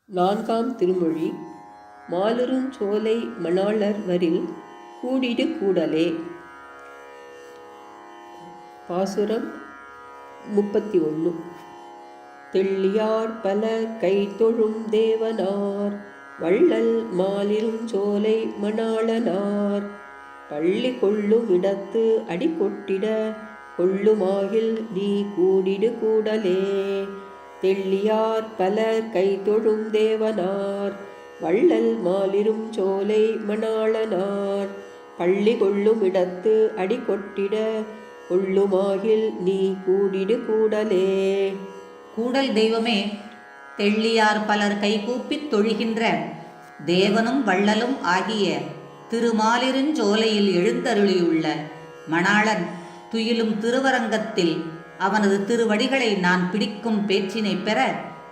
நான்காம் திருமொழி. மாலிருஞ்சோலை மணாளர் வரில் கூடிடு கூடலே. பாசுரம் 31. தெள்ளியார் பலர் கைதொழும் தேவனார் வள்ளல் மாலிருஞ்சோலை மணாளனார் பள்ளி கொள்ளும் இடத்து அடிகொட்டிட கொள்ளுமாகில் நீ கூடிடு கூடலே. தெள்ளியார் பலர் கைதொழும் தேவனார் வள்ளல் மாலிருஞ்சோலை மணாளனார் பள்ளி கொள்ளும் இடத்து அடிகொட்டிட கொள்ளுமாகில் நீ கூடிடு கூடலே. கூடல் தெய்வமே, தெள்ளியார் பலர் கைகூப்பித் தொழுகின்ற தேவனும் வள்ளலும் ஆகிய திருமாலிருஞ்சோலையில் எழுந்தருளியுள்ள மணாளன் துயிலும் திருவரங்கத்தில் அவனது திருவடிகளை நான் பிடிக்கும் பேச்சினை பெற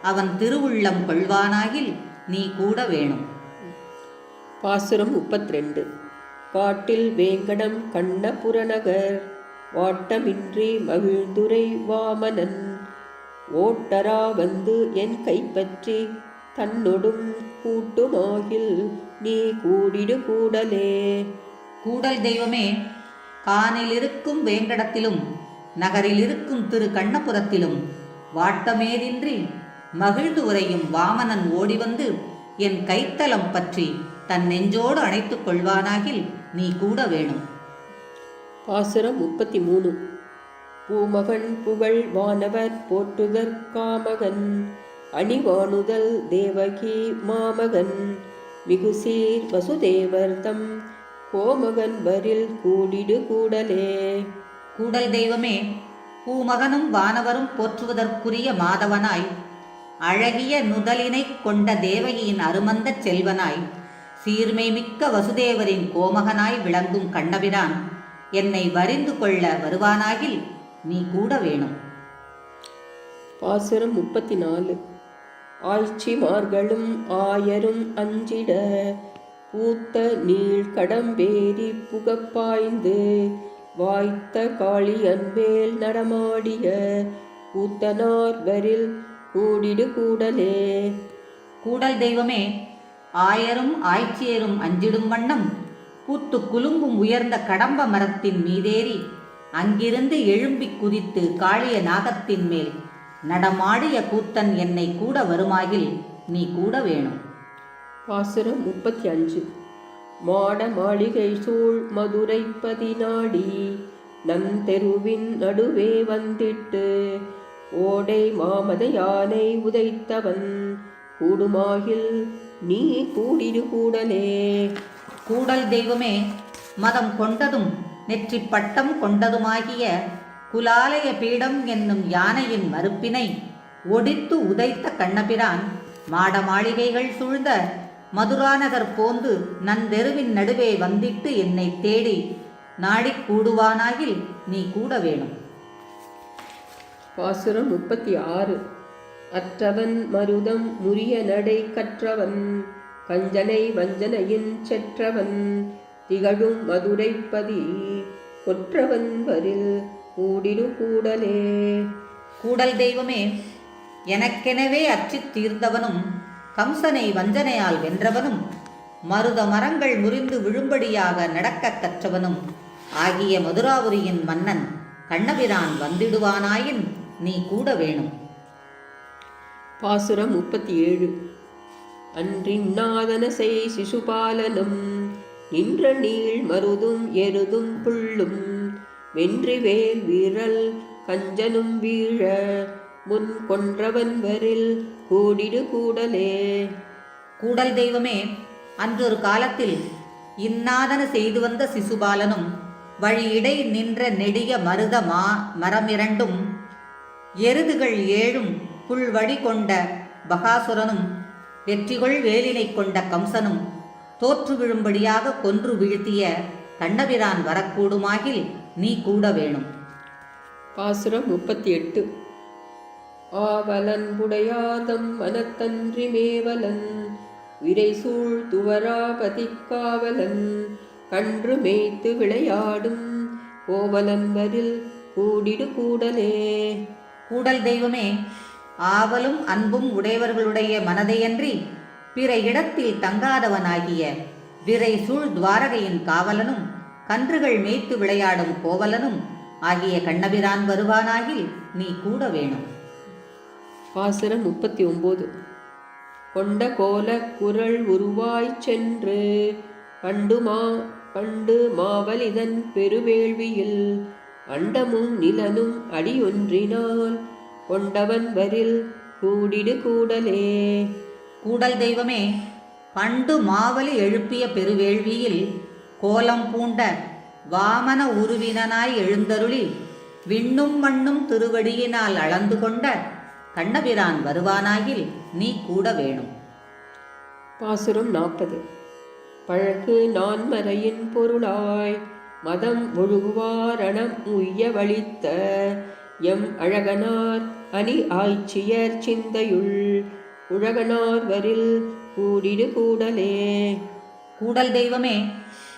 அவன் திருவுள்ளம் கொள்வானாகில் நீ கூட வேணும். பாசுரம் 32. காட்டில் வேங்கடம் கண்ண புறநகர் வாட்டமின்றி மகிழ்ந்துரை வாமனன் ஓட்டரா வந்து என் கைப்பற்றி தன்னொடும் கூட்டுமாகில் நீ கூடிடு கூடலே. கூடல் தெய்வமே, கானில் இருக்கும் வேங்கடத்திலும் நகரில் இருக்கும் திரு கண்ணபுரத்திலும் வாட்டமேதின்றி மகிழ்ந்து உரையும் வாமனன் ஓடிவந்து என் கைத்தலம் பற்றி தன் நெஞ்சோடு அணைத்துக் கொள்வானாகில் நீ கூட வேணும். பாசுரம் 33. பூமகன் புகழ் வானவர் போற்றுதற் காமகன் அணிவானுதல் தேவகி மாமகன் மிகுசீர் வசுதேவர் தம் கோமகன் வரில் கூடிடு கூடலே. கூடல் தெய்வமே, பூமகனும் வானவரும் போற்றுவதற்குரிய மாதவனாய் அழகிய நுதலினை கொண்ட தேவகியின் அருமந்த செல்வனாய் சீர்மை மிக்க வசுதேவரின் கோமகனாய் விளங்கும் கண்ணபிரான் என்னை வரிந்து கொள்ள வருவானாகில் நீ கூட வேணும். பாசுரம் 34. ஆய்ச்சிமார்களும் ஆயரும் அஞ்சிட பூத்த நீள் கடம்பேரி புகப்பாய்ந்து வாய்த்த காளியன் மேல் நடமாடிய கூத்தனார் வரில் கூடிடு கூடலே. கூடல் தெய்வமே, ஆயரும் ஆய்ச்சியரும் அஞ்சிடும் வண்ணம் பூத்து குலுங்கும் உயர்ந்த கடம்ப மரத்தின் மீதேறி அங்கிருந்து எழும்பி குதித்து காளிய நாகத்தின் மேல் நடமாடிய கூத்தன் என்னை கூட வருமாகில் நீ கூட வேணும். பாசுரம் 35. மாட மாளிகை சூழ் மதுரை பதினாடி நந்தெருவின் நடுவே வந்திட்டு ஓடை மாமத யானை உதைத்தவன் கூடுமாகில் நீ கூடிடு கூடலே. கூடல் தெய்வமே, மதம் கொண்டதும் நெற்றி பட்டம் கொண்டதுமாகிய குலாலய பீடம் என்னும் யானையின் மறுப்பினை ஒடித்து உதைத்த கண்ணபிரான் மாட மாளிகைகள் சூழ்ந்த மதுராநகர் போந்து நந்தெருவின் நடுவே வந்திட்டு என்னை தேடி நாடிக் கூடுவானாகில் நீ கூட வேணும். பாசுரம் 36. அற்றவன் மருதம் முரிய நடை கற்றவன் கஞ்சனை வஞ்சனையின் செற்றவன் திகழும் மதுரைப்பதி கொற்றவன் வரில் கூடிடு கூடலே. கூடல் தெய்வமே, எனக்கெனவே அச்சித் தீர்ந்தவனும் கம்சனை வஞ்சனையால் வென்றவனும் மருத மரங்கள் முறிந்து விழும்படியாக நடக்க கற்றவனும் ஆகிய மதுராபுரியின் மன்னன் கண்ணபிரான் வந்திடுவானாயின் நீ கூட வேணும். பாசுரம் 37. அன்றின்னாதன செய் சிசுபாலனும் நின்ற நீள் மருதும் எருதும் புள்ளும் வென்றிவேல் வீரல் கஞ்சனும் வீழ முன் கொன்றவன் வரில் கூடிடு கூடலே. கூடல் தெய்வமே, அன்றொரு காலத்தில் இன்னாதன செய்து வந்த சிசுபாலனும் வழியிடை நின்ற நெடிய மருத மரமிரண்டும் எருதுகள் 7 புல்வழி கொண்ட பகாசுரனும் வெற்றிகொள் வேலினை கொண்ட கம்சனும் தோற்று விழும்படியாக கொன்று வீழ்த்திய கண்ணபிரான் வரக்கூடுமாகில் நீ கூட வேணும். பாசுரம் 38. ஆவலன் புடையாதம் மனத்தன்றி மேவலன் விரைசூழ் துவராபதி காவலன் கன்று மேய்த்து விளையாடும் கோவலன் வரில் கூடிடு கூடலே. கூடல் தெய்வமே, ஆவலும் அன்பும் உடையவர்களுடைய மனதையன்றி பிற இடத்தில் தங்காதவனாகிய விரை சூழ் துவாரகையின் காவலனும் கன்றுகள் மேய்த்து விளையாடும் கோவலனும் ஆகிய கண்ணபிரான் வருவானாகில் நீ கூட வேணும். பாசுரம் 39. கொண்ட கோல குரல் உருவாய்ச் சென்று பண்டு மாவலிதன் பெருவேள்வியில் அண்டமும் நிலனும் அடியொன்றினால் கொண்டவன் வரில் கூடிடு கூடலே. கூடல் தெய்வமே, பண்டு மாவலி எழுப்பிய பெருவேள்வியில் கோலம் பூண்ட வாமன உருவினனாய் எழுந்தருளி விண்ணும் மண்ணும் திருவடியினால் அளந்து கொண்ட கண்ணபிரான் வருவானாகில் நீ கூட வேணும். பாசுரம் 40. பழகு நான்மறையின் பொருளாய் மதம் ஒழுகுவாரணம் உய்ய வழித்த எம் அழகனார் அணி ஆய்ச்சியர் சிந்தையுள் உழகனார் வரில் கூடிடு கூடலே. கூடல் தெய்வமே,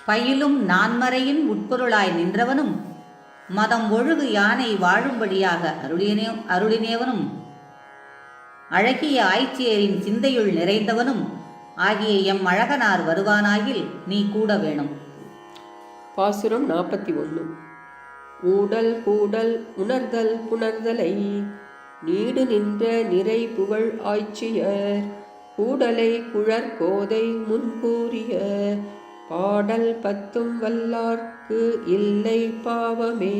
பயிலும் நான்மறையின் உட்பொருளாய் நின்றவனும் மதம் ஒழுகு யானை வாழும்படியாக அருளினேவனும் அழகிய ஆய்ச்சியரின் சிந்தையுள் நிறைந்தவனும் ஆகிய எம் அழகனார் வருவானாகில் நீ கூட வேணும். பாசுரம் 41. ஊடல் கூடல் உணர்தல் புணர்தலை நீடு நின்ற நிறை புகழ் ஆய்ச்சியர் கூடலை குழற்கோதை முன்கூறிய பாடல் 10 வல்லார்க்கு இல்லை பாவமே.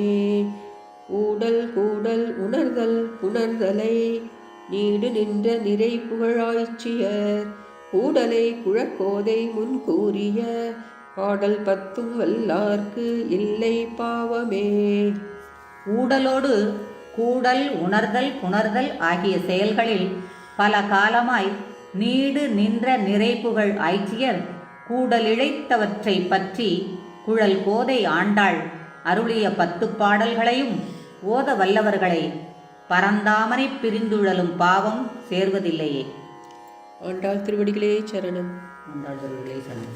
ஊடல் கூடல் உணர்தல் புணர்தலை நீடு நின்ற நிறை புகழாய்ச்சியர் கூடலை குழற்கோதை முன்கூறிய பாடல் 10 வல்லார்க்கு இல்லை பாவமே. ஊடலோடு கூடல் உணர்தல் புணர்தல் ஆகிய செயல்களில் பல காலமாய் நீடு நின்ற நிறைப்புகழ் ஆய்ச்சியர் கூடலிழைத்தவற்றை பற்றி குழல் கோதை ஆண்டாள் அருளிய 10 பாடல்களையும் ஓத வல்லவர்களை பரந்தாமனை பிரிந்துழலும் பாவம் சேர்வதில்லையே. ஆண்டாள் திருவடிகளே சரணம். ஆண்டாள் திருவடிகளே சரணம்.